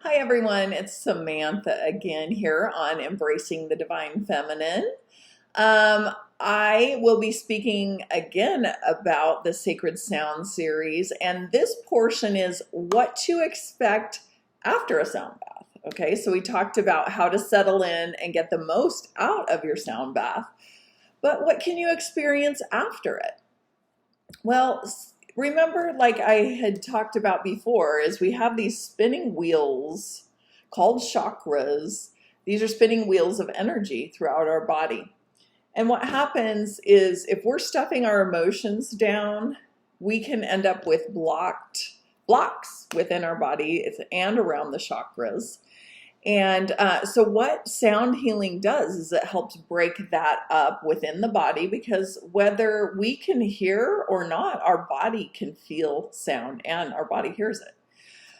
Hi everyone, it's Samantha again here on Embracing the Divine Feminine. I will be speaking again about the Sacred Sound series, and this portion is what to expect after a sound bath. Okay, so we talked about how to settle in and get the most out of your sound bath, but what can you experience after it? Well, remember, like I had talked about before, is we have these spinning wheels called chakras. These are spinning wheels of energy throughout our body. And what happens is if we're stuffing our emotions down, we can end up with blocks within our body and around the chakras. And so what sound healing does is it helps break that up within the body, because whether we can hear or not, our body can feel sound and our body hears it.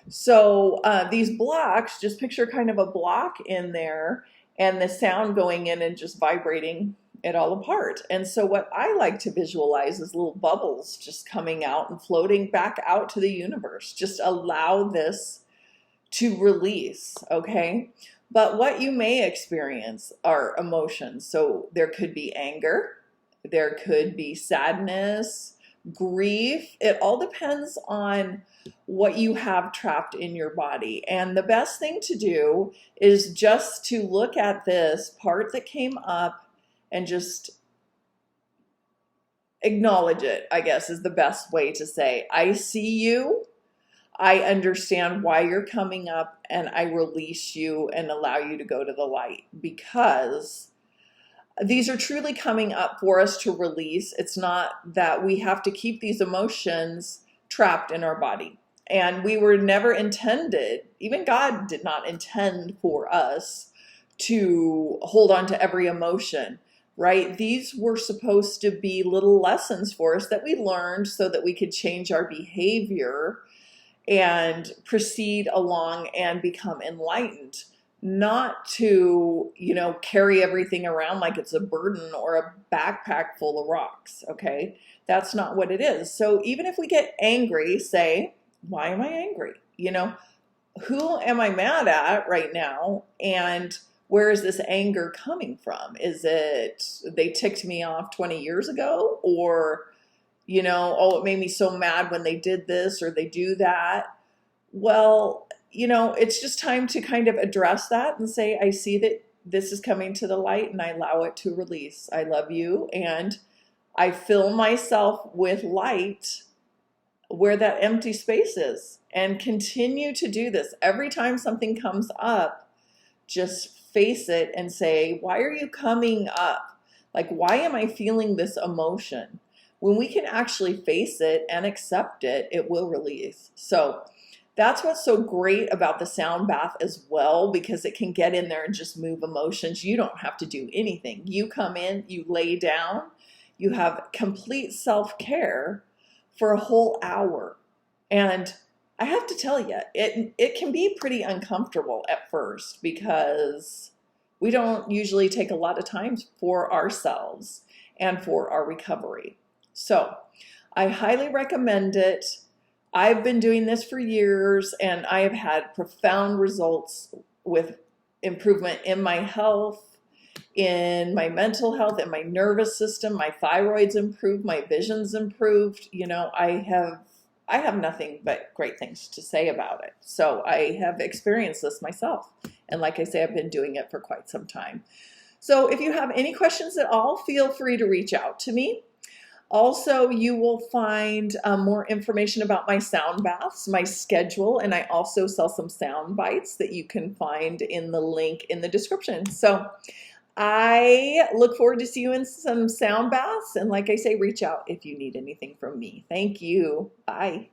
So these blocks, just picture kind of a block in there and the sound going in and just vibrating it all apart. And so what I like to visualize is little bubbles just coming out and floating back out to the universe. Just allow this to release, okay? But what you may experience are emotions. So there could be anger, there could be sadness, grief. It all depends on what you have trapped in your body. And the best thing to do is just to look at this part that came up and just acknowledge it, I guess is the best way to say. I see you. I understand why you're coming up, and I release you and allow you to go to the light, because these are truly coming up for us to release. It's not that we have to keep these emotions trapped in our body. And we were never intended, even God did not intend for us to hold on to every emotion, right? These were supposed to be little lessons for us that we learned so that we could change our behavior and proceed along and become enlightened, not to, carry everything around like it's a burden or a backpack full of rocks, okay? That's not what it is. So even if we get angry, say, why am I angry? Who am I mad at right now? And where is this anger coming from? Is it they ticked me off 20 years ago? Or oh, it made me so mad when they did this or they do that. Well, it's just time to kind of address that and say, I see that this is coming to the light and I allow it to release. I love you and I fill myself with light where that empty space is, and continue to do this. Every time something comes up, just face it and say, why are you coming up? Like, why am I feeling this emotion? When we can actually face it and accept it, it will release. So that's what's so great about the sound bath as well, because it can get in there and just move emotions. You don't have to do anything. You come in, you lay down, you have complete self-care for a whole hour. And I have to tell you, it can be pretty uncomfortable at first, because we don't usually take a lot of time for ourselves and for our recovery. So I highly recommend it. I've been doing this for years, and I have had profound results with improvement in my health, in my mental health, in my nervous system. My thyroid's improved, my vision's improved. I have nothing but great things to say about it. So I have experienced this myself. And like I say, I've been doing it for quite some time. So if you have any questions at all, feel free to reach out to me. Also, you will find more information about my sound baths, my schedule, and I also sell some sound bites that you can find in the link in the description. So I look forward to see you in some sound baths. And like I say, reach out if you need anything from me. Thank you. Bye.